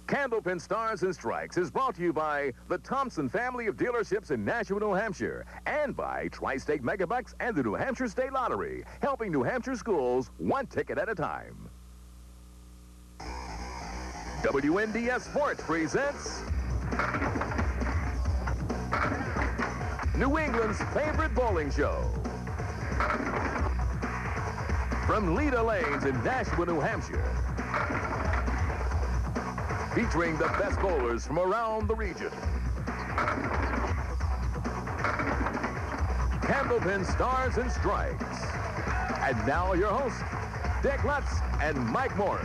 Candlepin Stars and Strikes is brought to you by the Thompson family of dealerships in Nashua, New Hampshire, and by Tri-State Megabucks and the New Hampshire State Lottery, helping New Hampshire schools one ticket at a time. WNDS Sports presents New England's favorite bowling show. From Leda Lanes in Nashua, New Hampshire, featuring the best bowlers from around the region. Candlepin Stars and Strikes. And now your hosts, Dick Lutz and Mike Moore.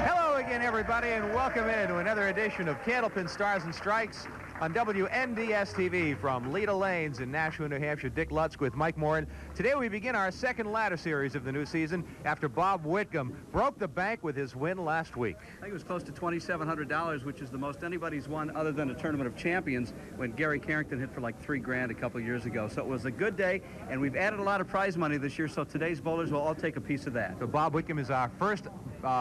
Hello again, everybody, and welcome into another edition of Candlepin Stars and Strikes on WNDS TV from Leda Lanes in Nashua, New Hampshire. Dick Lutz with Mike Moore. Today we begin our second ladder series of the new season after Bob Whitcomb broke the bank with his win last week. I think it was close to $2,700, which is the most anybody's won other than a Tournament of Champions when Gary Carrington hit for like $3 grand a couple of years ago. So it was a good day, and we've added a lot of prize money this year, so today's bowlers will all take a piece of that. So Bob Whitcomb is our first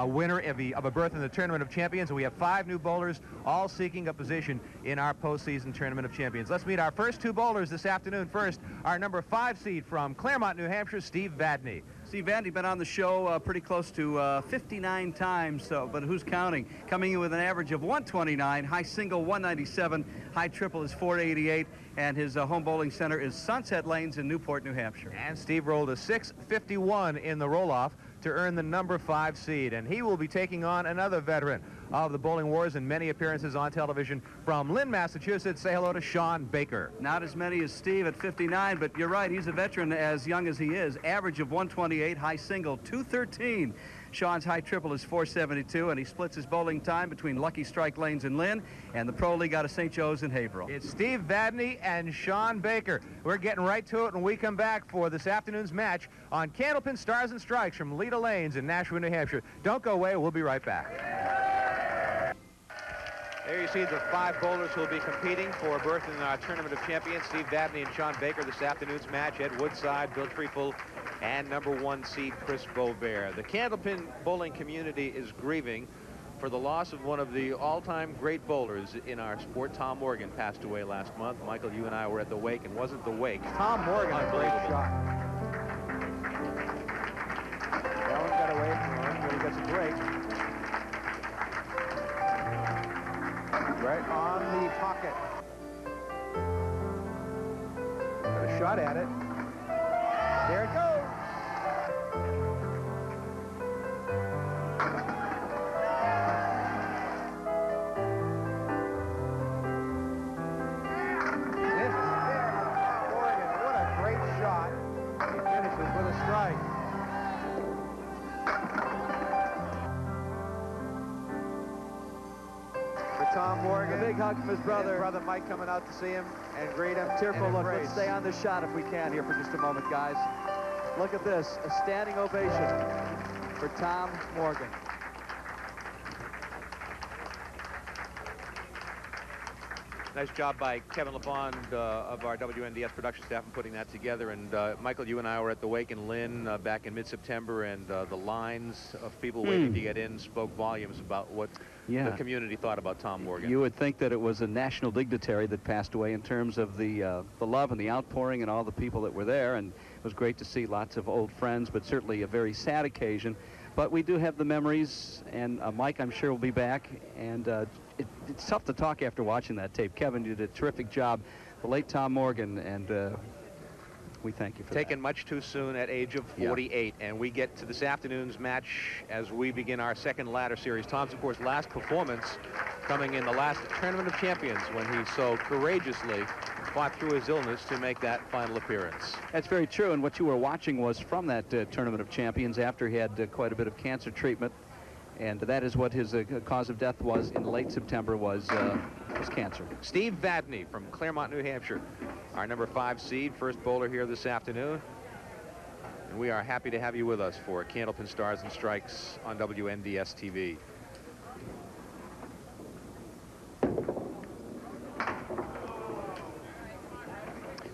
winner of a berth in the Tournament of Champions, and we have 5 new bowlers all seeking a position in our postseason Tournament of Champions. Let's meet our first 2 bowlers this afternoon. First, our number 5 seed from Claremont, New Hampshire, Steve Vadney. Steve Vadney been on the show pretty close to 59 times, but who's counting? Coming in with an average of 129, high single 197, high triple is 488, and his home bowling center is Sunset Lanes in Newport, New Hampshire. And Steve rolled a 651 in the roll-off to earn the number 5 seed, and he will be taking on another veteran of the bowling wars and many appearances on television from Lynn, Massachusetts. Say hello to Shawn Baker. Not as many as Steve at 59, but you're right, he's a veteran as young as he is. Average of 128, high single 213. Shawn's high triple is 472, and he splits his bowling time between Lucky Strike Lanes in Lynn and the Pro League out of St. Joe's in Haverhill. It's Steve Vadney and Shawn Baker. We're getting right to it when we come back for this afternoon's match on Candlepin Stars and Strikes from Leda Lanes in Nashua, New Hampshire. Don't go away. We'll be right back. There you see the 5 bowlers who will be competing for a berth in our Tournament of Champions. Steve Vadney and Shawn Baker. This afternoon's match, Ed Woodside, Bill Treeful, and number 1 seed Chris Beauvert. The Candlepin bowling community is grieving for the loss of one of the all-time great bowlers in our sport. Tom Morgan passed away last month. Michael, you and I were at the wake, and wasn't the wake Tom Morgan, a great shot. Ellen got away from him, but he gets a break. Right on the pocket. Got a shot at it. There it goes. Morgan, what a great shot. He finishes with a strike. Tom Morgan. A big hug from his brother. His brother Mike coming out to see him and greet him. Tearful look. Embrace. Let's stay on this shot if we can here for just a moment, guys. Look at this. A standing ovation for Tom Morgan. Nice job by Kevin LaFond of our WNDS production staff in putting that together. And Michael, you and I were at the wake in Lynn back in mid-September, and the lines of people waiting to get in spoke volumes about what the community thought about Tom Morgan. You would think that it was a national dignitary that passed away in terms of the love and the outpouring and all the people that were there, and it was great to see lots of old friends, but certainly a very sad occasion. But we do have the memories, and Mike, I'm sure, will be back, and it's tough to talk after watching that tape. Kevin, you did a terrific job. The late Tom Morgan, and we thank you for Taken much too soon at age of 48. And we get to this afternoon's match as we begin our second ladder series. Tom's, of course, last performance coming in the last Tournament of Champions when he so courageously fought through his illness to make that final appearance. That's very true, and what you were watching was from that Tournament of Champions after he had quite a bit of cancer treatment. And that is what his cause of death was in late September, was cancer. Steve Vadney from Claremont, New Hampshire, our number 5 seed, first bowler here this afternoon. And we are happy to have you with us for Candlepin Stars and Strikes on WNDS TV.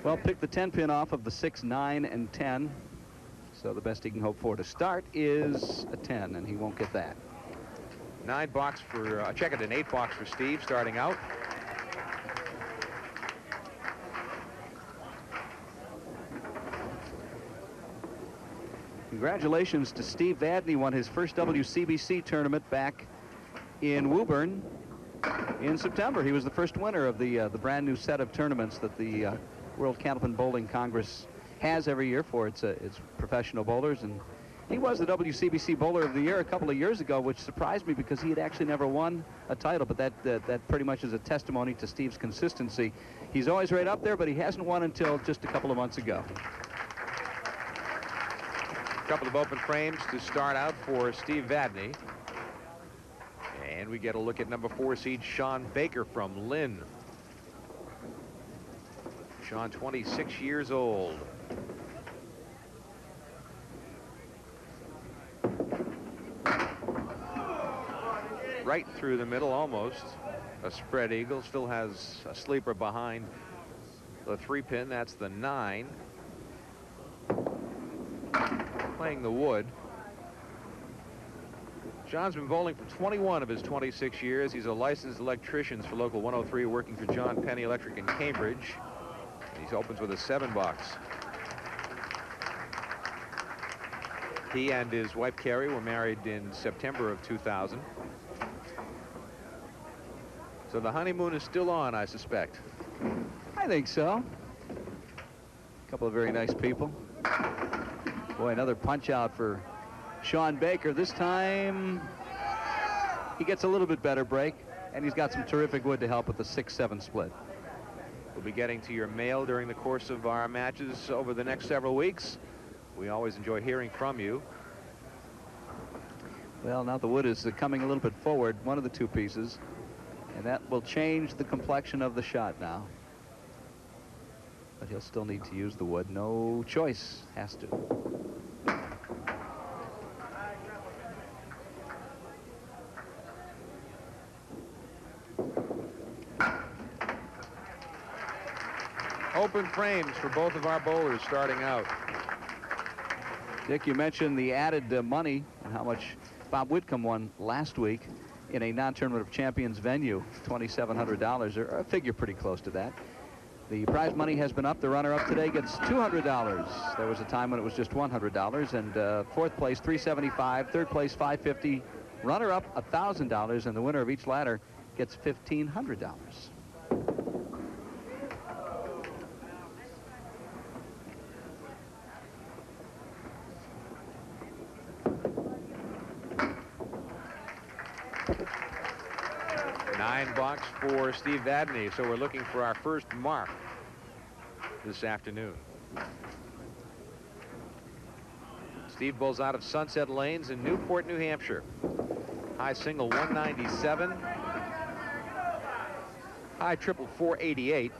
Well, pick the 10 pin off of the 6, 9, and 10. So the best he can hope for to start is a 10, and he won't get that. 9-box for, check it, an 8-box for Steve starting out. Congratulations to Steve Vadney, won his first WCBC tournament back in Woburn in September. He was the first winner of the brand new set of tournaments that the World Candlepin Bowling Congress has every year for its professional bowlers, and he was the WCBC Bowler of the Year a couple of years ago, which surprised me because he had actually never won a title, but that pretty much is a testimony to Steve's consistency. He's always right up there, but he hasn't won until just a couple of months ago. A couple of open frames to start out for Steve Vadney. And we get a look at number 4 seed Shawn Baker from Lynn. Shawn, 26 years old. Right through the middle, almost. A spread eagle. Still has a sleeper behind the 3-pin. That's the 9. Playing the wood. John's been bowling for 21 of his 26 years. He's a licensed electrician for Local 103, working for John Penny Electric in Cambridge. He opens with a 7-box. He and his wife Carrie were married in September of 2000. So the honeymoon is still on, I suspect. I think so. A couple of very nice people. Boy, another punch out for Shawn Baker. This time he gets a little bit better break, and he's got some terrific wood to help with the 6-7 split. We'll be getting to your mail during the course of our matches over the next several weeks. We always enjoy hearing from you. Well, now the wood is coming a little bit forward, one of the two pieces, and that will change the complexion of the shot now. But he'll still need to use the wood. No choice, has to. Open frames for both of our bowlers starting out. Dick, you mentioned the added money and how much Bob Whitcomb won last week in a non-tournament of champions venue, $2,700, or a figure pretty close to that. The prize money has been up. The runner-up today gets $200. There was a time when it was just $100, and fourth place $375, third place $550, runner-up $1,000, and the winner of each ladder gets $1,500. $9 for Steve Vadney, so we're looking for our first mark this afternoon. Steve bowls out of Sunset Lanes in Newport, New Hampshire. High single 197. High triple 488.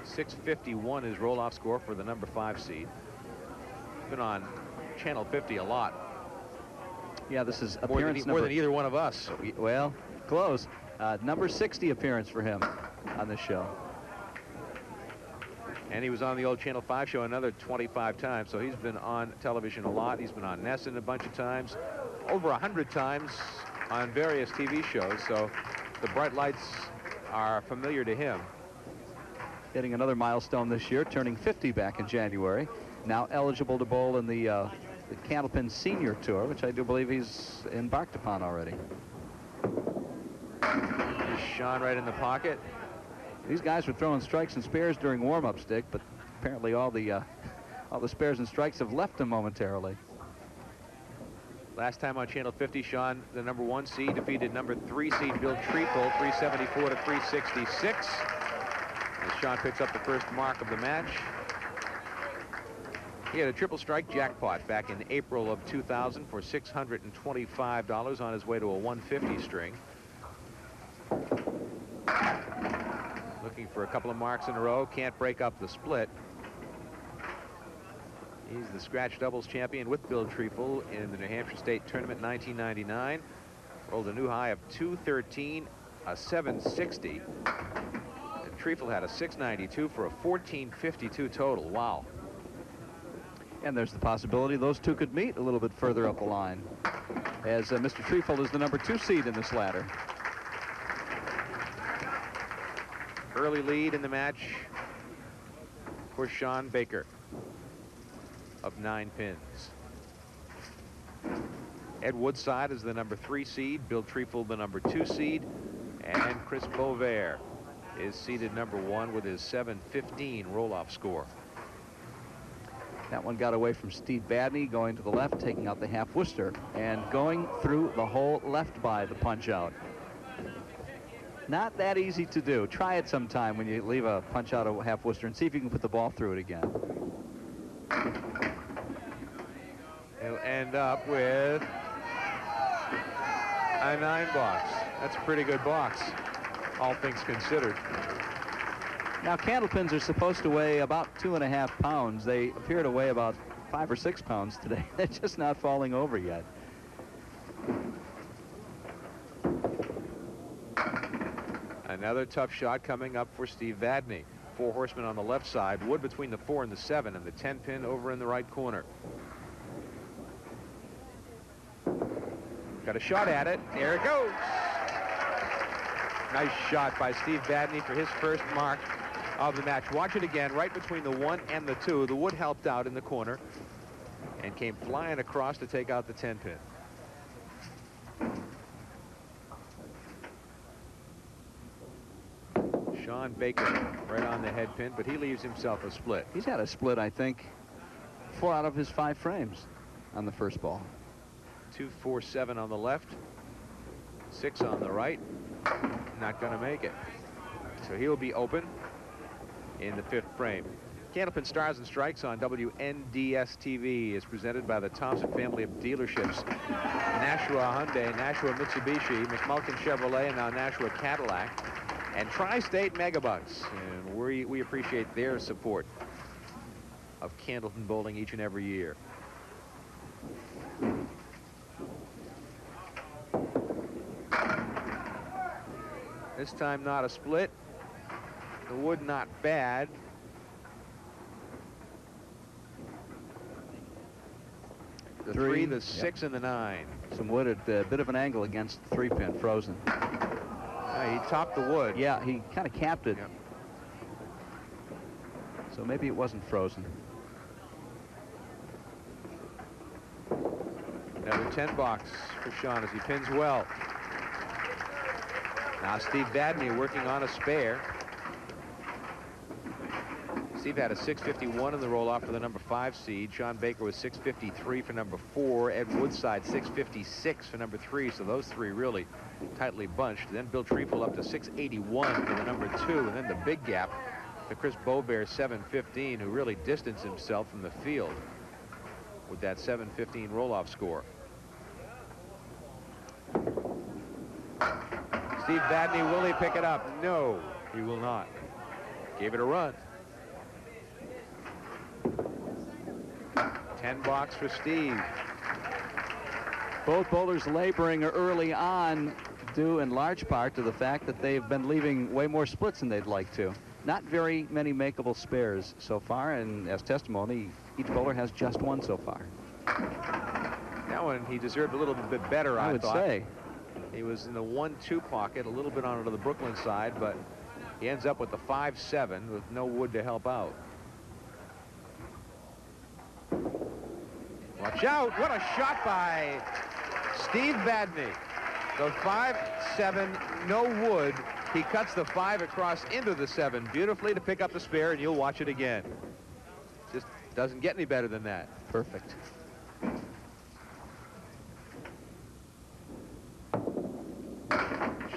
651 is roll-off score for the number 5 seed. Been on Channel 50 a lot. Yeah, this is appearance more than either one of us. Well, close. Number 60 appearance for him on this show. And he was on the old Channel 5 show another 25 times, so he's been on television a lot. He's been on Nesson a bunch of times, over 100 times on various TV shows, so the bright lights are familiar to him. Hitting another milestone this year, turning 50 back in January. Now eligible to bowl in the Candlepin Senior Tour, which I do believe he's embarked upon already. Shawn right in the pocket. These guys were throwing strikes and spares during warm-up, Stick, but apparently all the spares and strikes have left them momentarily. Last time on Channel 50, Shawn, the number 1 seed, defeated number 3 seed Bill Treeful, 374 to 366. As Shawn picks up the first mark of the match. He had a triple strike jackpot back in April of 2000 for $625 on his way to a 150 string. Looking for a couple of marks in a row, can't break up the split. He's the scratch doubles champion with Bill Treeful in the New Hampshire State Tournament 1999. Rolled a new high of 213, a 760. And Treeful had a 692 for a 1452 total. Wow. And there's the possibility those two could meet a little bit further up the line. as Mr. Trefold is the number 2 seed in this ladder. Early lead in the match for Shawn Baker of 9 pins. Ed Woodside is the number 3 seed, Bill Trefold the number 2 seed, and Chris Bovair is seeded number 1 with his 7:15 roll-off score. That one got away from Steve Vadney, going to the left, taking out the half Worcester, and going through the hole left by the punch-out. Not that easy to do. Try it sometime when you leave a punch-out of half Worcester and see if you can put the ball through it again. He'll end up with a 9 box. That's a pretty good box, all things considered. Now, candlepins are supposed to weigh about 2.5 pounds. They appear to weigh about 5 or 6 pounds today. They're just not falling over yet. Another tough shot coming up for Steve Vadney. 4 horsemen on the left side, wood between the 4 and the 7, and the 10 pin over in the right corner. Got a shot at it. There it goes. Nice shot by Steve Vadney for his first mark of the match. Watch it again, right between the 1 and the 2. The wood helped out in the corner and came flying across to take out the 10 pin. Shawn Baker right on the head pin, but he leaves himself a split. He's had a split, I think, 4 out of his 5 frames on the first ball. 2, 4, 7 on the left, 6 on the right. Not going to make it. So he'll be open in the 5th frame. Candlepin Stars and Strikes on WNDS TV is presented by the Thompson family of dealerships. Nashua Hyundai, Nashua Mitsubishi, McMulkin Chevrolet, and now Nashua Cadillac. And Tri-State Megabucks. And we appreciate their support of Candlepin Bowling each and every year. This time not a split. The wood not bad. The 3, the 6, and the 9. Some wood at a bit of an angle against the 3 pin, frozen. He topped the wood. Yeah, he kind of capped it. Yep. So maybe it wasn't frozen. Another 10 box for Shawn as he pins well. Now Steve Vadney working on a spare. Steve had a 6:51 in the roll-off for the number 5 seed. Shawn Baker was 6:53 for number 4. Ed Woodside 6:56 for number 3. So those 3 really tightly bunched. Then Bill Trefold up to 6:81 for the number 2. And then the big gap to Chris Bovair 7:15, who really distanced himself from the field with that 7:15 roll-off score. Steve Vadney, will he pick it up? No, he will not. Gave it a run. 10 box for Steve. Both bowlers laboring early on, due in large part to the fact that they've been leaving way more splits than they'd like to. Not very many makeable spares so far, and as testimony, each bowler has just 1 so far. That one, he deserved a little bit better, I would thought. say. He was in the 1-2 pocket, a little bit onto the Brooklyn side, but he ends up with the 5-7 with no wood to help out. Watch out! What a shot by Steve Vadney. The 5-7, no wood. He cuts the 5 across into the 7 beautifully to pick up the spare, and you'll watch it again. Just doesn't get any better than that. Perfect.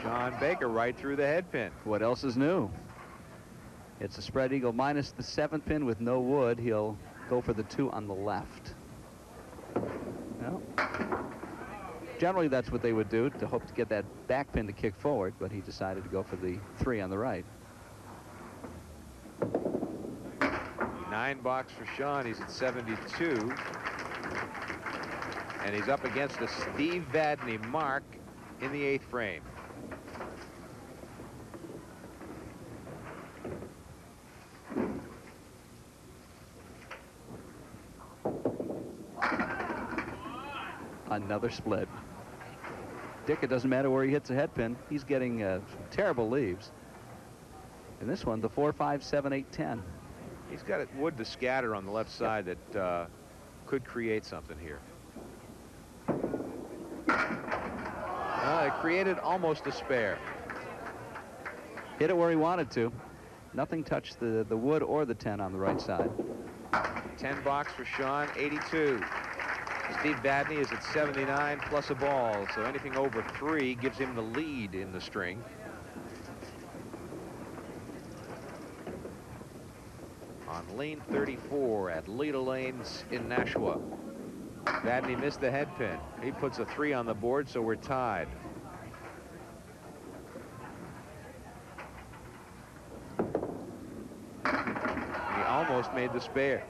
Shawn Baker right through the head pin. What else is new? It's a spread eagle minus the 7 pin with no wood. He'll go for the 2 on the left. Well, generally that's what they would do to hope to get that back pin to kick forward, but he decided to go for the 3 on the right. 9 box for Shawn. He's at 72. And he's up against the Steve Vadney mark in the 8th frame. Another split. Dick, it doesn't matter where he hits a head pin. He's getting some terrible leaves. And this one, the 4, 5, 7, 8, 10. He's got wood to scatter on the left side that could create something here. It created almost a spare. Hit it where he wanted to. Nothing touched the wood or the 10 on the right side. 10 box for Shawn, 82. Steve Vadney is at 79 plus a ball, so anything over 3 gives him the lead in the string. On lane 34 at Leda Lanes in Nashua. Vadney missed the head pin. He puts a 3 on the board, so we're tied. He almost made the spare.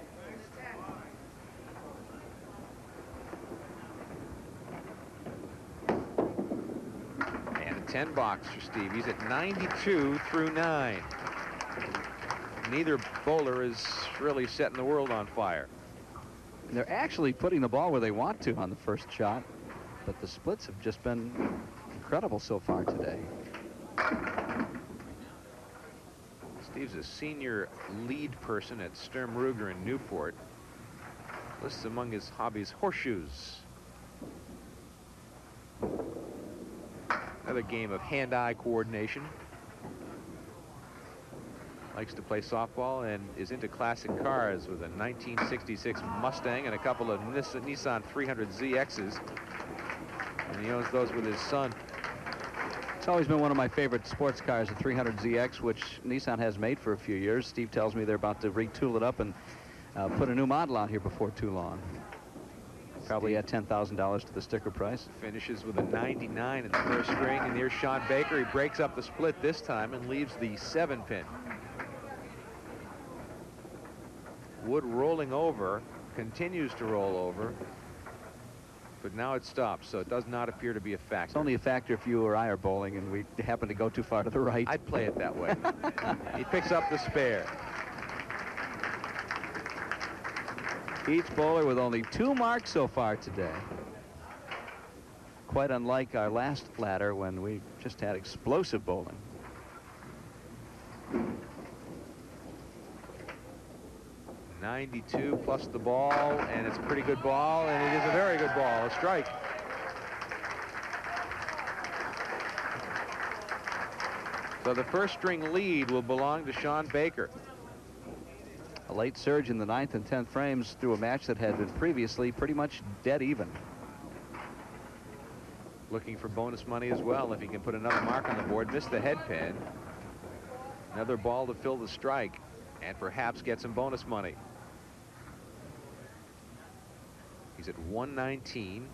And a 10 box for Steve. He's at 92 through 9. Neither bowler is really setting the world on fire. And they're actually putting the ball where they want to on the first shot, but the splits have just been incredible so far today. Steve's a senior lead person at Sturm Ruger in Newport. Lists among his hobbies horseshoes. Another game of hand-eye coordination. Likes to play softball and is into classic cars with a 1966 Mustang and a couple of Nissan 300ZXs. And he owns those with his son. It's always been one of my favorite sports cars, the 300ZX, which Nissan has made for a few years. Steve tells me they're about to retool it up and put a new model out here before too long. Probably at $10,000 to the sticker price. Finishes with a 99 in the first string, and here's Shawn Baker. He breaks up the split this time and leaves the 7-pin. Wood rolling over, continues to roll over, but now it stops, so it does not appear to be a factor. It's only a factor if you or I are bowling and we happen to go too far to the right. I'd play it that way. He picks up the spare. Each bowler with only 2 marks so far today. Quite unlike our last ladder when we just had explosive bowling. .92 plus the ball, and it's a pretty good ball, and it is a very good ball, a strike. So the first string lead will belong to Shawn Baker. A late surge in the 9th and 10th frames through a match that had been previously pretty much dead even. Looking for bonus money as well if he can put another mark on the board. Missed the head pin. Another ball to fill the strike and perhaps get some bonus money. He's at 119.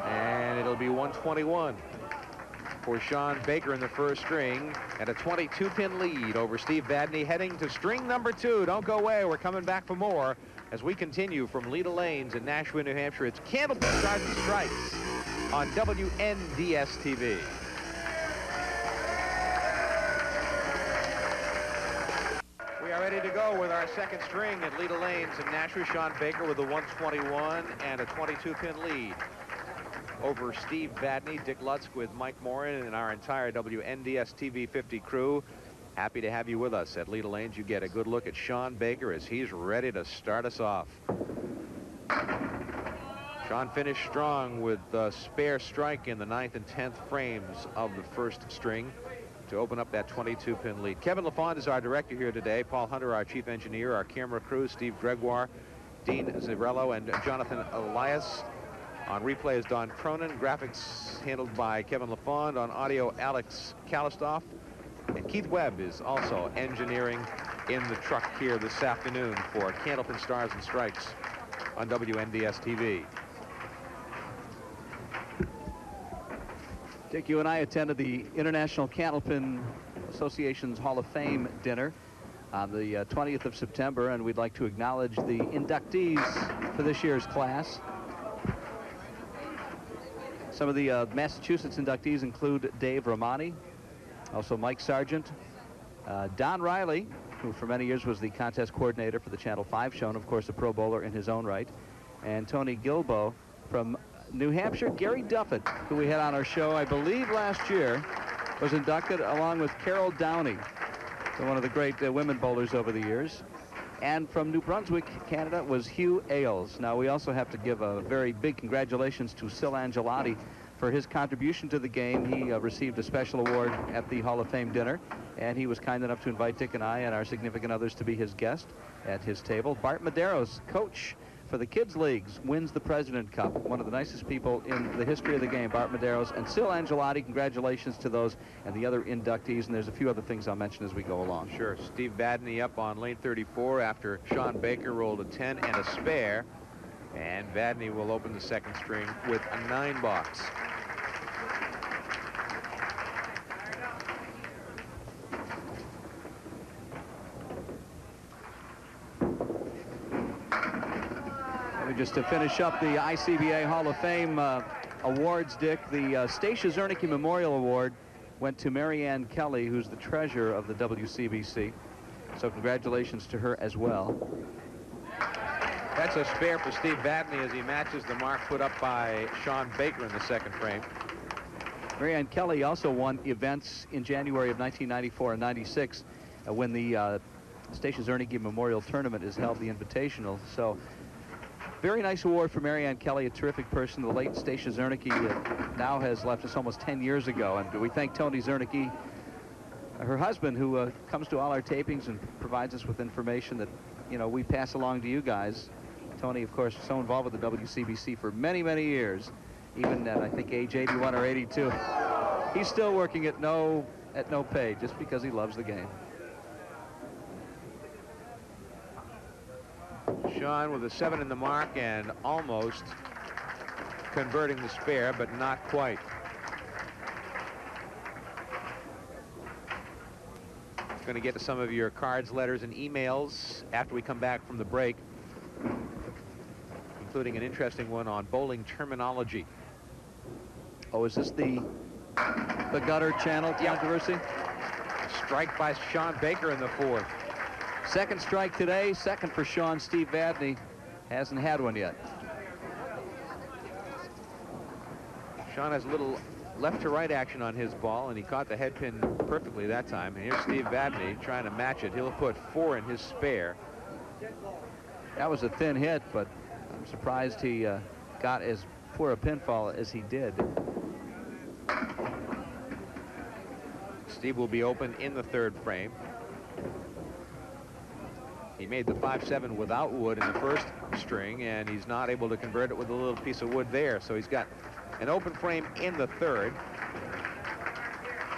And it'll be 121 for Shawn Baker in the first string, and a 22-pin lead over Steve Vadney, heading to string number 2. Don't go away. We're coming back for more as we continue from Leda Lanes in Nashua, New Hampshire. It's Candlepin Stars and Strikes on WNDS-TV. We are ready to go with our second string at Leda Lanes in Nashua. Shawn Baker with a 121 and a 22-pin lead over Steve Vadney, Dick Lutsk with Mike Morin, and our entire WNDS TV 50 crew. Happy to have you with us at Leda Lanes. You get a good look at Shawn Baker as he's ready to start us off. Shawn finished strong with a spare strike in the 9th and 10th frames of the first string to open up that 22-pin lead. Kevin LaFond is our director here today. Paul Hunter, our chief engineer. Our camera crew, Steve Gregoire, Dean Zarello, and Jonathan Elias. On replay is Don Cronin. Graphics handled by Kevin LaFond. On audio, Alex Kalistoff. And Keith Webb is also engineering in the truck here this afternoon for Candlepin Stars and Strikes on WNDS TV. Dick, you and I attended the International Candlepin Association's Hall of Fame dinner on the 20th of September, and we'd like to acknowledge the inductees for this year's class. Some of the Massachusetts inductees include Dave Romani, also Mike Sargent, Don Riley, who for many years was the contest coordinator for the Channel 5 show, and of course a pro bowler in his own right, and Tony Gilbo from New Hampshire, Gary Duffett, who we had on our show, I believe, last year, was inducted along with Carol Downey, one of the great women bowlers over the years. And from New Brunswick, Canada, was Hugh Ailes. Now, we also have to give a very big congratulations to Sil Angelotti for his contribution to the game. He received a special award at the Hall of Fame dinner, and he was kind enough to invite Dick and I and our significant others to be his guest at his table. Bart Medeiros, coach for the Kids Leagues, wins the President Cup. One of the nicest people in the history of the game, Bart Medeiros. And Sil Angelotti, congratulations to those and the other inductees. And there's a few other things I'll mention as we go along. Sure. Steve Vadney up on lane 34 after Shawn Baker rolled a 10 and a spare. And Vadney will open the second string with a 9 box. Just to finish up the ICBA Hall of Fame awards, Dick, the Stacia Zernicke Memorial Award went to Marianne Kelly, who's the treasurer of the WCBC. So congratulations to her as well. That's a spare for Steve Vadney as he matches the mark put up by Shawn Baker in the second frame. Marianne Kelly also won events in January of 1994 and 96 when the Stacia Zernicke Memorial Tournament is held, the Invitational. So very nice award for Marianne Kelly, a terrific person. The late Stacia Zernicke now has left us almost 10 years ago. And we thank Tony Zernicke, her husband, who comes to all our tapings and provides us with information that, you know, we pass along to you guys. Tony, of course, so involved with the WCBC for many, many years, even at, I think, age 81 or 82. He's still working at no pay, just because he loves the game. Shawn with a 7 in the mark and almost converting the spare, but not quite. Going to get to some of your cards, letters, and emails after we come back from the break, including an interesting one on bowling terminology. Oh, is this the gutter channel controversy? Strike by Shawn Baker in the fourth. Second strike today, second for Shawn. Steve Vadney hasn't had one yet. Shawn has a little left to right action on his ball, and he caught the head pin perfectly that time. And here's Steve Vadney trying to match it. He'll put 4 in his spare. That was a thin hit, but I'm surprised he got as poor a pinfall as he did. Steve will be open in the third frame. He made the 5-7 without wood in the first string, and he's not able to convert it with a little piece of wood there. So he's got an open frame in the third,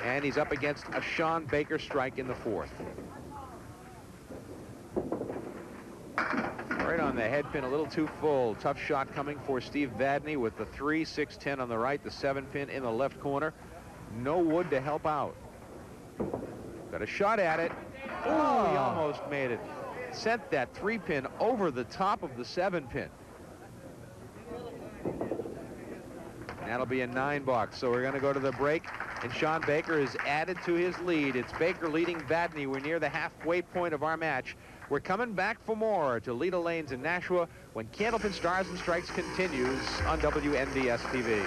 and he's up against a Shawn Baker strike in the fourth. Right on the head pin, a little too full. Tough shot coming for Steve Vadney with the 3, 6, 10 on the right, the 7 pin in the left corner. No wood to help out. Got a shot at it. Oh, he almost made it. Sent that 3 pin over the top of the 7 pin. That'll be a 9 box. So we're going to go to the break, and Shawn Baker is added to his lead. It's Baker leading Vadney. We're near the halfway point of our match. We're coming back for more to Leda Lanes in Nashua when Candlepin Stars and Strikes continues on WNDS TV.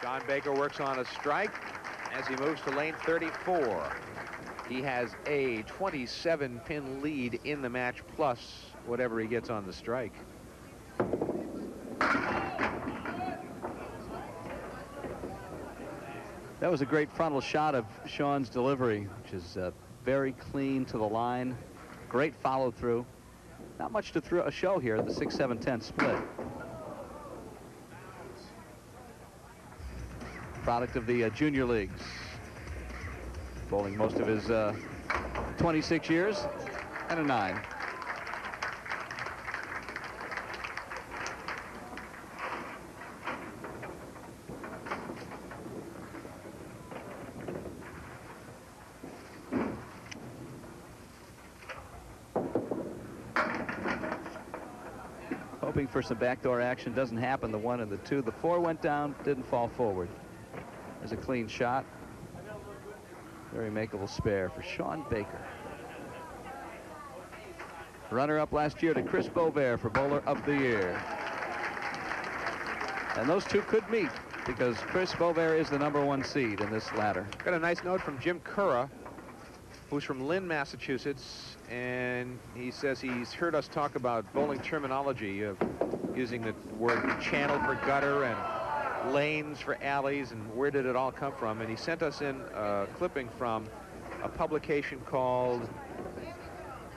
Shawn Baker works on a strike as he moves to lane 34. He has a 27-pin lead in the match, plus whatever he gets on the strike. That was a great frontal shot of Shawn's delivery, which is very clean to the line. Great follow through. Not much to show here, the 6-7-10 split. Product of the junior leagues. Bowling most of his 26 years, and a 9. Hoping for some backdoor action, doesn't happen. The 1 and the 2. The 4 went down, didn't fall forward. There's a clean shot. Very makeable spare for Shawn Baker. Runner-up last year to Chris Bovair for Bowler of the Year. And those two could meet because Chris Bovair is the #1 seed in this ladder. Got a nice note from Jim Curra, who's from Lynn, Massachusetts, and he says he's heard us talk about bowling terminology of using the word channel for gutter and lanes for alleys, and where did it all come from. And he sent us in a clipping from a publication called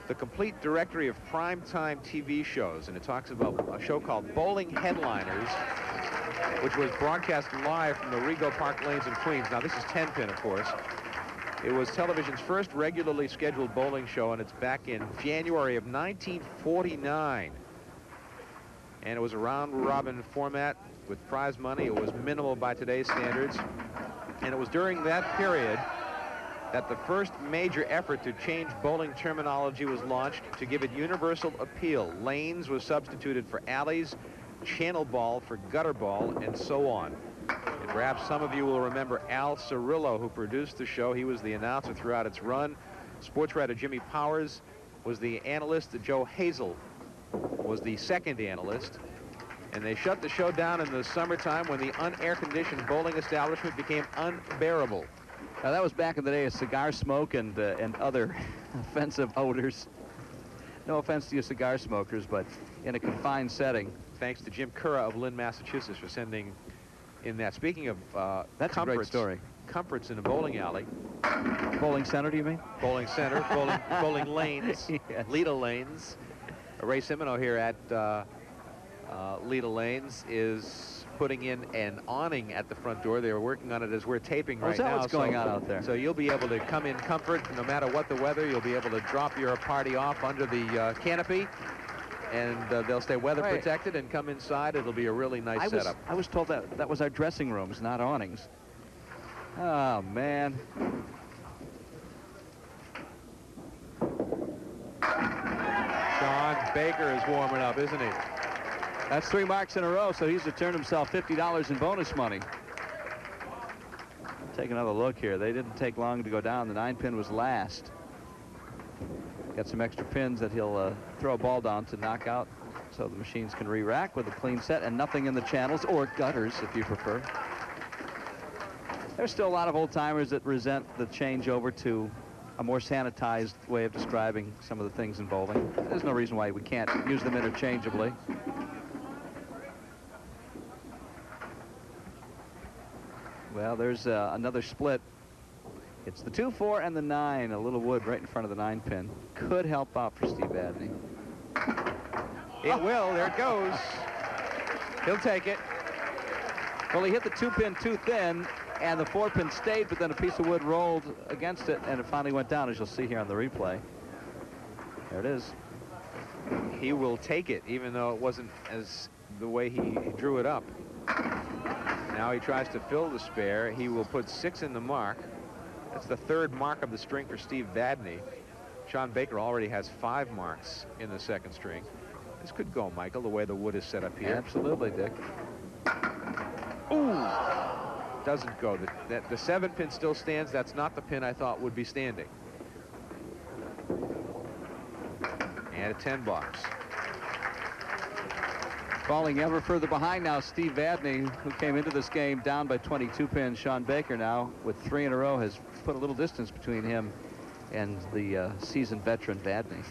The Complete Directory of Primetime TV Shows, and it talks about a show called Bowling Headliners, which was broadcast live from the Rego Park Lanes in Queens. Now, this is 10-pin, of course. It was television's first regularly scheduled bowling show, and it's back in January of 1949. And it was a round-robin format with prize money. It was minimal by today's standards. And it was during that period that the first major effort to change bowling terminology was launched to give it universal appeal. Lanes was substituted for alleys, channel ball for gutter ball, and so on. And perhaps some of you will remember Al Cirillo, who produced the show. He was the announcer throughout its run. Sports writer Jimmy Powers was the analyst. Joe Hazel was the second analyst. And they shut the show down in the summertime when the unair-conditioned bowling establishment became unbearable. Now, that was back in the day of cigar smoke and other offensive odors. No offense to you cigar smokers, but in a confined setting. Thanks to Jim Curra of Lynn, Massachusetts, for sending in that. Speaking of that's a great story. Comforts in a bowling alley. Bowling center, do you mean? Bowling center, bowling lanes, yes. Leda lanes. Ray Simino here at Leda Lanes is putting in an awning at the front door. They are working on it as we're taping right now. What's going on out there? So you'll be able to come in comfort no matter what the weather. You'll be able to drop your party off under the canopy, and they'll stay weather protected and come inside. It'll be a really nice setup. I was told that was our dressing rooms, not awnings. Oh, man. Shawn Baker is warming up, isn't he? That's 3 marks in a row, so he's returned himself $50 in bonus money. Take another look here. They didn't take long to go down. The 9-pin was last. Got some extra pins that he'll throw a ball down to knock out so the machines can re-rack with a clean set and nothing in the channels, or gutters if you prefer. There's still a lot of old-timers that resent the change over to a more sanitized way of describing some of the things in bowling. There's no reason why we can't use them interchangeably. Well, there's another split. It's the 2, 4, and the 9. A little wood right in front of the 9-pin. Could help out for Steve Vadney. It will. There it goes. He'll take it. Well, he hit the 2-pin too thin, and the 4-pin stayed, but then a piece of wood rolled against it, and it finally went down, as you'll see here on the replay. There it is. He will take it, even though it wasn't as the way he drew it up. Now he tries to fill the spare. He will put 6 in the mark. That's the 3rd mark of the string for Steve Vadney. Shawn Baker already has 5 marks in the 2nd string. This could go, Michael, the way the wood is set up here. Absolutely, Dick. Ooh! Doesn't go. The 7-pin still stands. That's not the pin I thought would be standing. And a 10 box. Falling ever further behind now, Steve Vadney, who came into this game down by 22 pins. Shawn Baker now, with 3 in a row, has put a little distance between him and the seasoned veteran Vadney.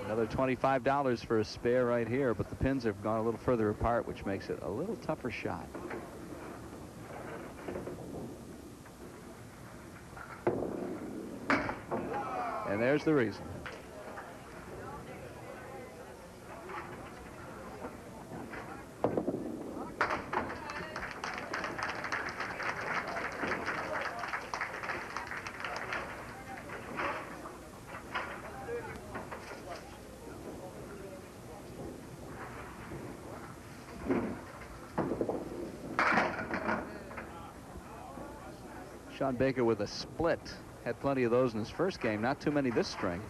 Another $25 for a spare right here, but the pins have gone a little further apart, which makes it a little tougher shot. And there's the reason. Shawn Baker with a split. Had plenty of those in his first game. Not too many this string.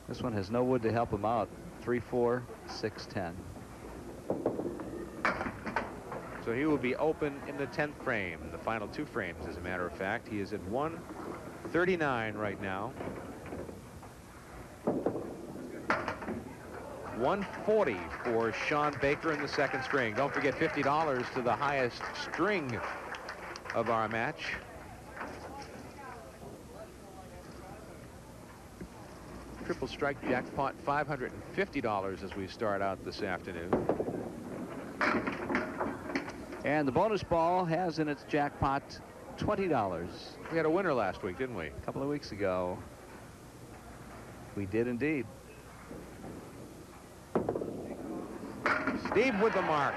This one has no wood to help him out. 3, 4, 6, 10. So he will be open in the 10th frame, the final 2 frames, as a matter of fact. He is at 139 right now. 140 for Shawn Baker in the 2nd string. Don't forget $50 to the highest string of our match. Triple strike jackpot, $550 as we start out this afternoon. And the bonus ball has in its jackpot $20. We had a winner last week, didn't we? A couple of weeks ago. We did indeed. Steve with the mark.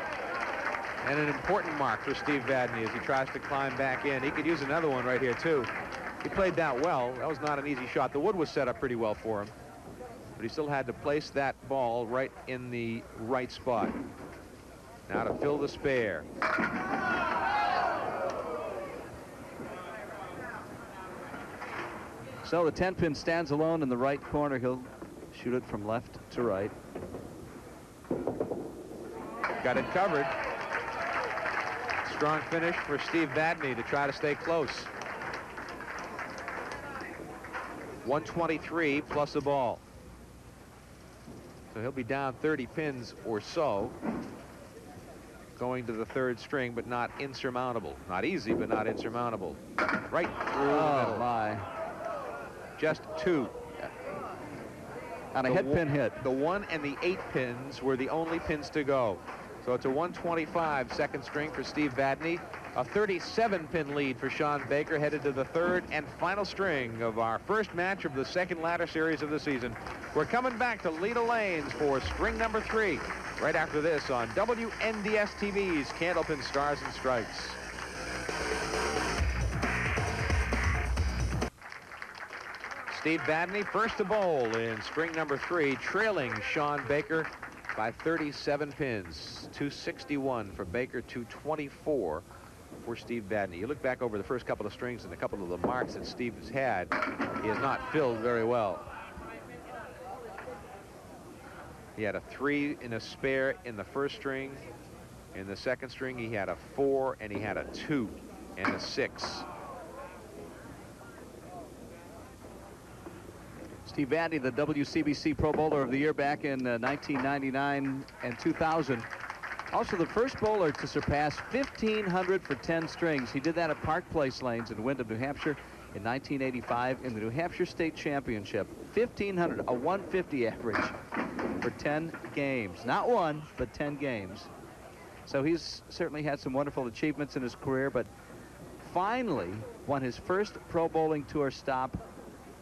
And an important mark for Steve Vadney as he tries to climb back in. He could use another one right here, too. He played that well. That was not an easy shot. The wood was set up pretty well for him. But he still had to place that ball right in the right spot. Now to fill the spare. So the 10-pin stands alone in the right corner. He'll shoot it from left to right. Got it covered. Strong finish for Steve Vadney to try to stay close. 123 plus a ball. So he'll be down 30 pins or so. Going to the 3rd string, but not insurmountable. Not easy, but not insurmountable. Right through the middle. My. Just 2. On a head pin hit. The 1 and the 8 pins were the only pins to go. So it's a 125 2nd string for Steve Vadney. A 37-pin lead for Shawn Baker, headed to the 3rd and final string of our first match of the 2nd ladder series of the season. We're coming back to Leda Lanes for string number 3 right after this on WNDS TV's Candlepin Stars and Stripes. Steve Vadney first to bowl in string number 3, trailing Shawn Baker by 37 pins. 261 for Baker, 224 for Steve Vadney. You look back over the first couple of strings and a couple of the marks that Steve has had, he has not filled very well. He had a 3 in a spare in the 1st string. In the 2nd string, he had a 4, and he had a 2 and a 6. Steve Vadney, the WCBC Pro Bowler of the Year back in 1999 and 2000. Also the first bowler to surpass 1,500 for 10 strings. He did that at Park Place Lanes in Wyndham, New Hampshire in 1985 in the New Hampshire State Championship. 1,500, a 150 average for 10 games. Not 1, but 10 games. So he's certainly had some wonderful achievements in his career, but finally won his first Pro Bowling Tour stop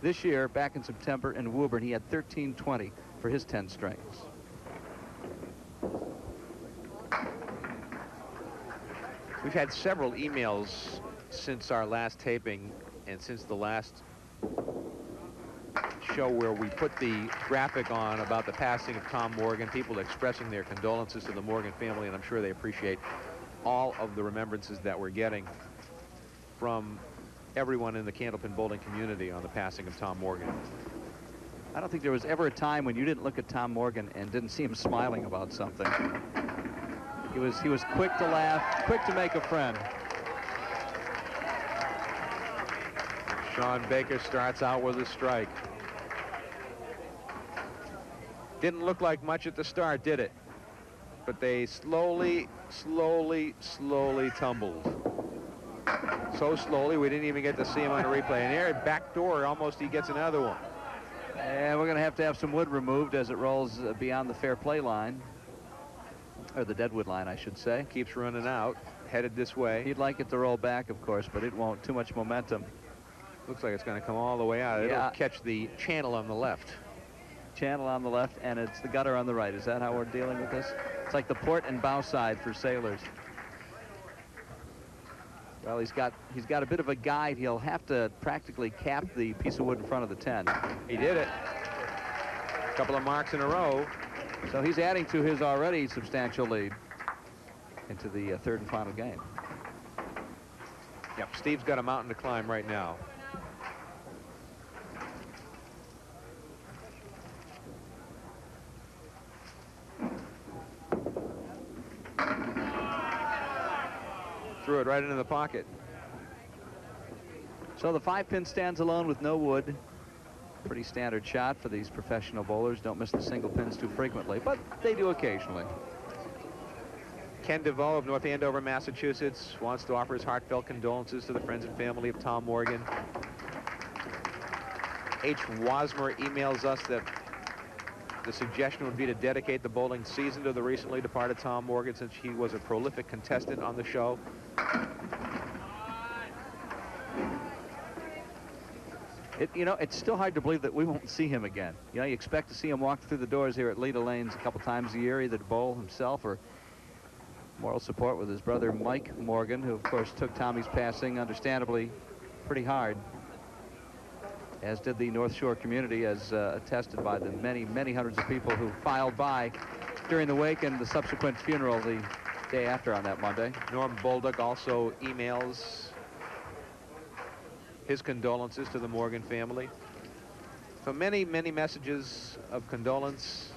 this year back in September in Woburn. He had 1320 for his 10 strings. We've had several emails since our last taping and since the last show where we put the graphic on about the passing of Tom Morgan, people expressing their condolences to the Morgan family, and I'm sure they appreciate all of the remembrances that we're getting from everyone in the Candlepin bowling community on the passing of Tom Morgan. I don't think there was ever a time when you didn't look at Tom Morgan and didn't see him smiling about something. He was quick to laugh, quick to make a friend. Shawn Baker starts out with a strike. Didn't look like much at the start, did it? But they slowly tumbled. So slowly we didn't even get to see him on a replay. And there, back door, almost he gets another one. And we're going to have some wood removed as it rolls beyond the fair play line. Or the deadwood line, I should say. Keeps running out, headed this way. He'd like it to roll back, of course, but it won't. Too much momentum. Looks like it's going to come all the way out. It'll catch the channel on the left. Channel on the left, and it's the gutter on the right. Is that how we're dealing with this? It's like the port and bow side for sailors. Well, he's got a bit of a guide. He'll have to practically cap the piece of wood in front of the 10. He did it. A couple of marks in a row. So he's adding to his already substantial lead into the 3rd and final game. Yep, Steve's got a mountain to climb right now. threw it right into the pocket. So the 5-pin stands alone with no wood. Pretty standard shot for these professional bowlers. Don't miss the single pins too frequently, but they do occasionally. Ken DeVoe of North Andover, Massachusetts, wants to offer his heartfelt condolences to the friends and family of Tom Morgan. H. Wasmer emails us that the suggestion would be to dedicate the bowling season to the recently departed Tom Morgan, since he was a prolific contestant on the show. It's still hard to believe that we won't see him again. You expect to see him walk through the doors here at Leda Lanes a couple times a year, either to bowl himself or moral support with his brother Mike Morgan, who of course took Tommy's passing understandably pretty hard, as did the North Shore community, as attested by the many hundreds of people who filed by during the wake and the subsequent funeral the day after on that Monday. Norm Bolduc also emails his condolences to the Morgan family. So many messages of condolence.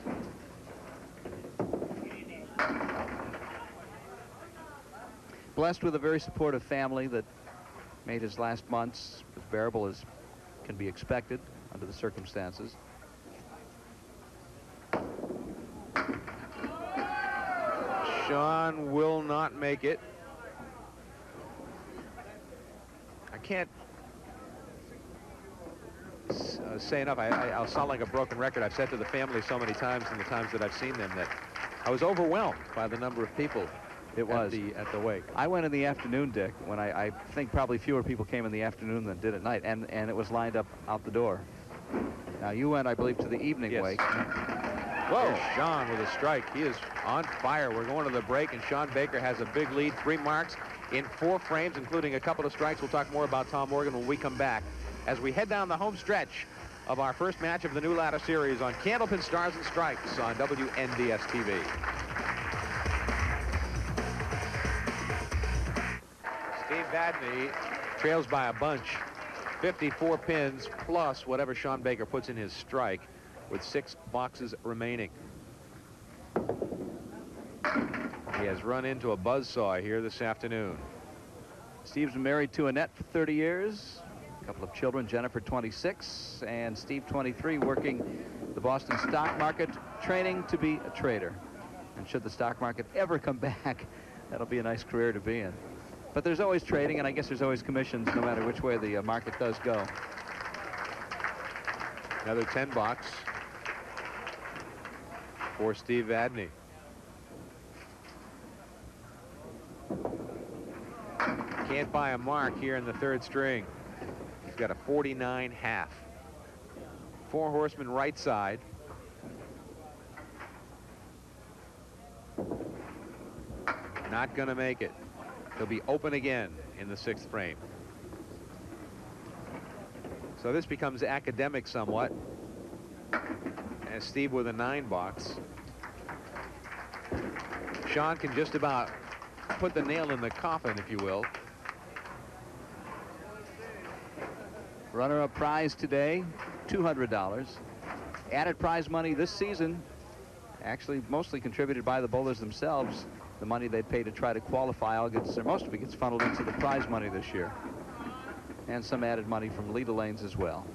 Blessed with a very supportive family that made his last months as bearable as can be expected under the circumstances. Shawn will not make it. I can't say enough. I'll sound like a broken record. I've said to the family so many times in the times that I've seen them that I was overwhelmed by the number of people at the wake. I went in the afternoon, Dick, when I think probably fewer people came in the afternoon than did at night, and it was lined up out the door. Now, you went, I believe, to the evening wake. Whoa! There's Shawn with a strike. He is on fire. We're going to the break, and Shawn Baker has a big lead. 3 marks in 4 frames, including a couple of strikes. We'll talk more about Tom Morgan when we come back as we head down the home stretch of our first match of the new ladder series on Candlepin Stars and Strikes on WNDS TV. Steve Vadney trails by a bunch. 54 pins plus whatever Shawn Baker puts in his strike, with 6 boxes remaining. He has run into a buzzsaw here this afternoon. Steve's been married to Annette for 30 years. A couple of children, Jennifer 26 and Steve 23, working the Boston stock market, training to be a trader. And should the stock market ever come back, that'll be a nice career to be in. But there's always trading, and I guess there's always commissions no matter which way the market does go. Another 10 box for Steve Vadney. Can't buy a mark here in the 3rd string. He's got a 49.5. 4 horsemen right side. Not going to make it. He'll be open again in the 6th frame. So this becomes academic somewhat, as Steve with a 9 box. Shawn can just about put the nail in the coffin, if you will. Runner-up prize today, $200. Added prize money this season, actually mostly contributed by the bowlers themselves. The money they pay to try to qualify, most of it gets funneled into the prize money this year. And some added money from Leda Lanes as well.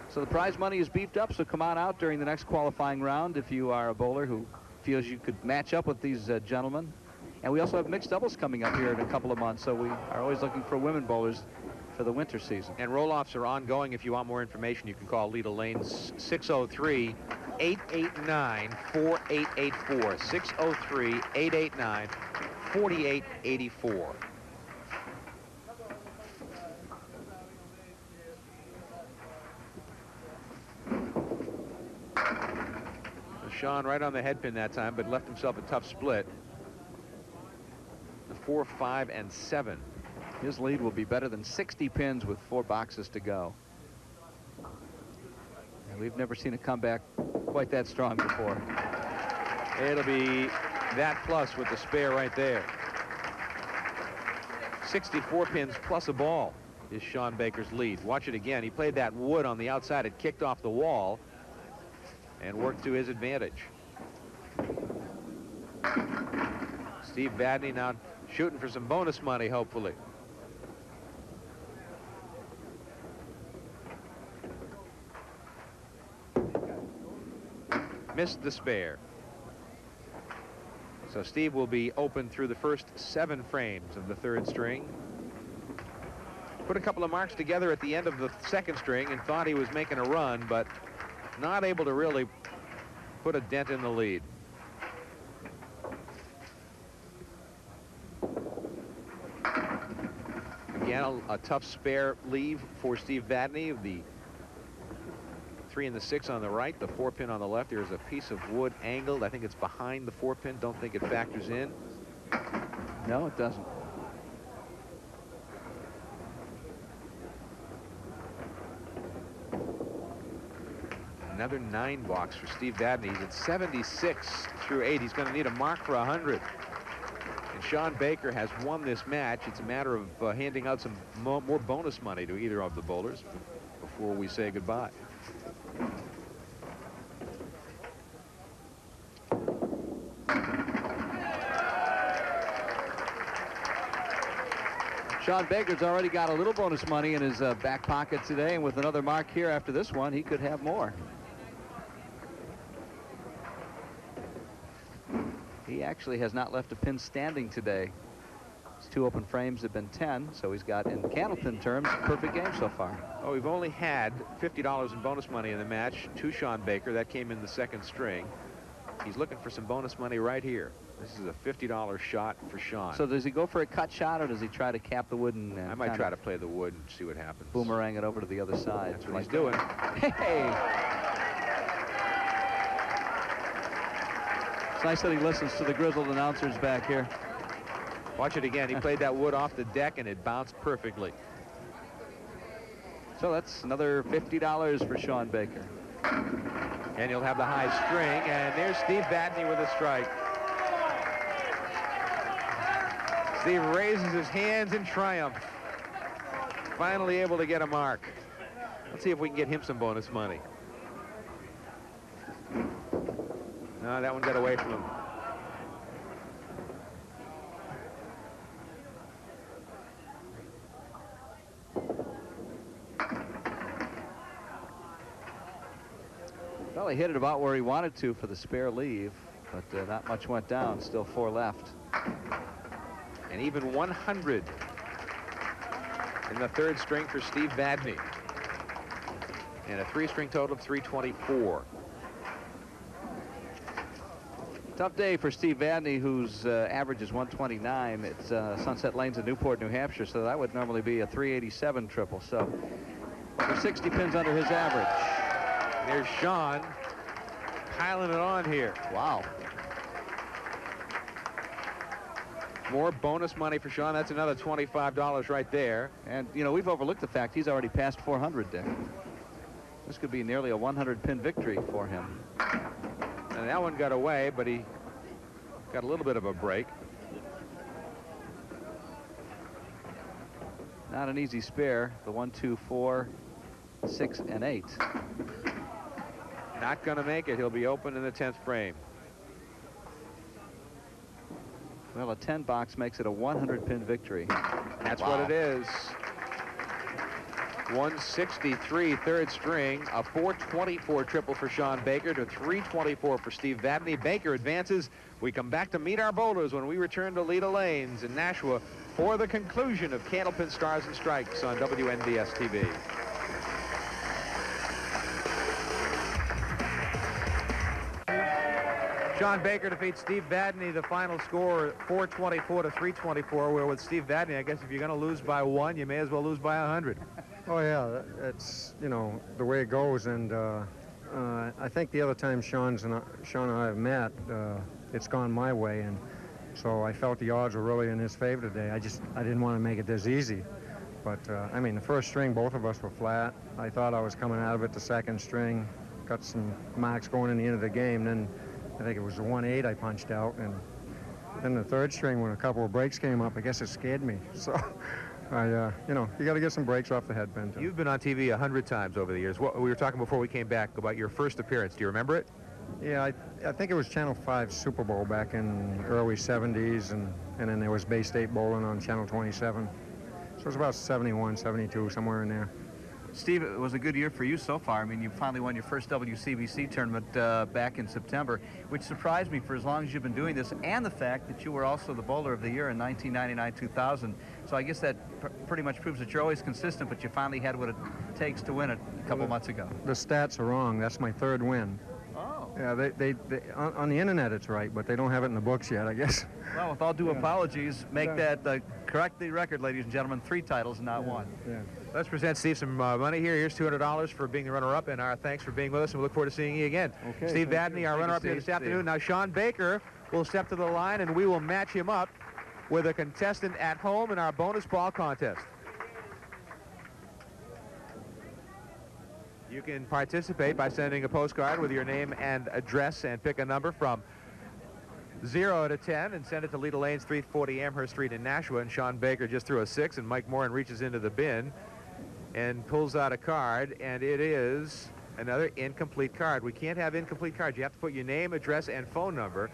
So the prize money is beefed up, so come on out during the next qualifying round if you are a bowler who feels you could match up with these gentlemen. And we also have mixed doubles coming up here in a couple of months, so we are always looking for women bowlers for the winter season. And roll-offs are ongoing. If you want more information, you can call Leda Lanes 603-889-4884. 603-889-4884. Shawn right on the head pin that time, but left himself a tough split. The 4, 5, and 7. His lead will be better than 60 pins with 4 boxes to go. And we've never seen a comeback quite that strong before. It'll be that plus with the spare right there. 64 pins plus a ball is Shawn Baker's lead. Watch it again. He played that wood on the outside. It kicked off the wall and worked to his advantage. Steve Vadney now shooting for some bonus money, hopefully. Missed the spare. So Steve will be open through the first 7 frames of the 3rd string. Put a couple of marks together at the end of the 2nd string and thought he was making a run, but not able to really put a dent in the lead. Again, a tough spare leave for Steve Vadney. The 3 and the 6 on the right, the 4-pin on the left. There's a piece of wood angled. I think it's behind the 4-pin. Don't think it factors in. No, it doesn't. Another 9 box for Steve Vadney. He's at 76 through 8. He's going to need a mark for 100. And Shawn Baker has won this match. It's a matter of handing out some more bonus money to either of the bowlers before we say goodbye. Shawn Baker's already got a little bonus money in his back pocket today, and with another mark here after this one, he could have more. He actually has not left a pin standing today. His 2 open frames have been 10, so he's got, in Candlepin terms, a perfect game so far. Oh, we've only had $50 in bonus money in the match to Shawn Baker. That came in the 2nd string. He's looking for some bonus money right here. This is a $50 shot for Shawn. So does he go for a cut shot, or does he try to cap the wood and I might try to play the wood and see what happens. Boomerang it over to the other side? That's what he's doing. Hey! It's nice that he listens to the grizzled announcers back here. Watch it again. He played that wood off the deck, and it bounced perfectly. So that's another $50 for Shawn Baker. And he'll have the high string, and there's Steve Vadney with a strike. Steve raises his hands in triumph. Finally able to get a mark. Let's see if we can get him some bonus money. No, that one got away from him. Well, he hit it about where he wanted to for the spare leave, but not much went down. Still 4 left. And even 100 in the 3rd string for Steve Vadney. And a 3-string total of 324. Tough day for Steve Vadney, whose average is 129. It's Sunset Lanes in Newport, New Hampshire, so that would normally be a 387 triple. So for 60 pins under his average. There's Shawn piling it on here. Wow. More bonus money for Shawn. That's another $25 right there. And, you know, we've overlooked the fact he's already passed 400, Dick. This could be nearly a 100-pin victory for him. And that one got away, but he got a little bit of a break. Not an easy spare. The 1, 2, 4, 6, and 8. Not going to make it. He'll be open in the 10th frame. Well, a 10 box makes it a 100-pin victory. That's what it is. 163 3rd string, a 424 triple for Shawn Baker to 324 for Steve Vadney. Baker advances. We come back to meet our bowlers when we return to Leda Lanes in Nashua for the conclusion of Candlepin Stars and Strikes on WNDS TV. Shawn Baker defeats Steve Vadney. The final score, 424 to 324. Where with Steve Vadney, I guess if you're going to lose by 1, you may as well lose by 100. Oh yeah, it's, you know, the way it goes. And I think the other time Shawn and I have met, it's gone my way, and so I felt the odds were really in his favor today. I didn't want to make it this easy. But I mean, the 1st string, both of us were flat. I thought I was coming out of it. The 2nd string, got some marks going in the end of the game. Then I think it was the 1-8 I punched out, and then the 3rd string, when a couple of breaks came up, I guess it scared me. So, you know, you got to get some breaks off the headband. You've been on TV 100 times over the years. We were talking before we came back about your first appearance. Do you remember it? Yeah, I think it was Channel 5 Super Bowl back in early 70s, and then there was Bay State Bowling on Channel 27. So it was about 71, 72, somewhere in there. Steve, it was a good year for you so far. I mean, you finally won your first WCBC tournament back in September, which surprised me for as long as you've been doing this, and the fact that you were also the bowler of the year in 1999-2000. So I guess that pretty much proves that you're always consistent, but you finally had what it takes to win it a couple months ago. The stats are wrong. That's my third win. Oh. Yeah, they on the internet it's right, but they don't have it in the books yet, I guess. Well, with all due apologies, make that correct the record, ladies and gentlemen. 3 titles, not 1. Yeah. Let's present Steve some money here. Here's $200 for being the runner-up, and our thanks for being with us, and we look forward to seeing you again. Okay, Steve Vadney, our runner-up here Steve. this afternoon. Now, Shawn Baker will step to the line, and we will match him up with a contestant at home in our bonus ball contest. You can participate by sending a postcard with your name and address and pick a number from 0 to 10 and send it to Leda Lanes, 340 Amherst Street in Nashua. And Shawn Baker just threw a 6, and Mike Moran reaches into the bin and pulls out a card, and it is another incomplete card. We can't have incomplete cards. You have to put your name, address, and phone number.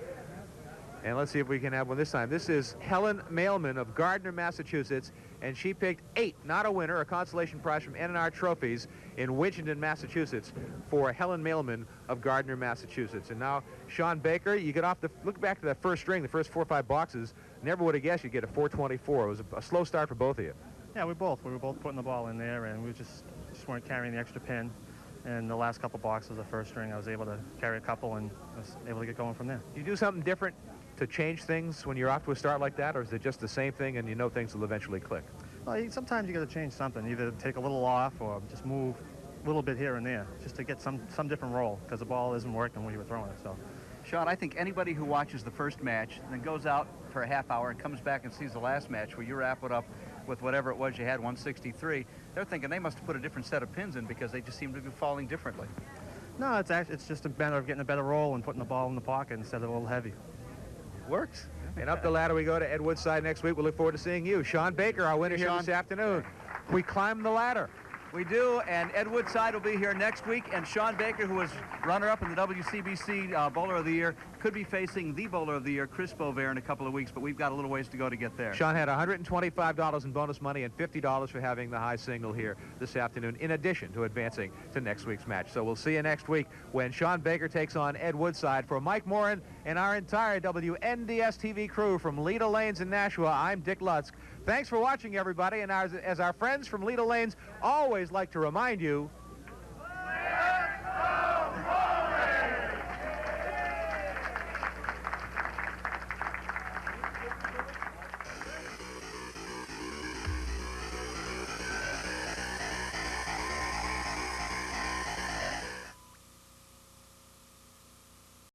And let's see if we can have one this time. This is Helen Mailman of Gardner, Massachusetts, and she picked 8, not a winner, a consolation prize from N&R Trophies in Winchendon, Massachusetts, for Helen Mailman of Gardner, Massachusetts. And now, Shawn Baker, you get off the, look back to that first string, the first 4 or 5 boxes, never would have guessed you'd get a 424. It was a slow start for both of you. Yeah, we were both putting the ball in there, and we just weren't carrying the extra pin. And the last couple boxes, the first string, I was able to carry a couple and was able to get going from there. Do you do something different to change things when you're off to a start like that, or is it just the same thing and you know things will eventually click? Well, sometimes you got to change something, either take a little off or just move a little bit here and there, just to get some different roll, because the ball isn't working when you were throwing it. So, Shawn, I think anybody who watches the first match and then goes out for a half hour and comes back and sees the last match where you wrap it up with whatever it was you had, 163, they're thinking they must have put a different set of pins in because they just seem to be falling differently. no, it's just a matter of getting a better roll and putting the ball in the pocket instead of a little heavy. Works. And up the ladder we go to Ed Woodside next week. We look forward to seeing you. Shawn Baker, our winner here this afternoon. We climb the ladder. We do, and Ed Woodside will be here next week, and Shawn Baker, who was runner-up in the WCBC Bowler of the Year, could be facing the Bowler of the Year, Chris Bovair, in a couple of weeks, but we've got a little ways to go to get there. Shawn had $125 in bonus money and $50 for having the high single here this afternoon, in addition to advancing to next week's match. So we'll see you next week when Shawn Baker takes on Ed Woodside. For Mike Moran and our entire WNDS-TV crew from Leda Lanes in Nashua, I'm Dick Lutz. Thanks for watching, everybody, and as our friends from Leda Lanes always like to remind you,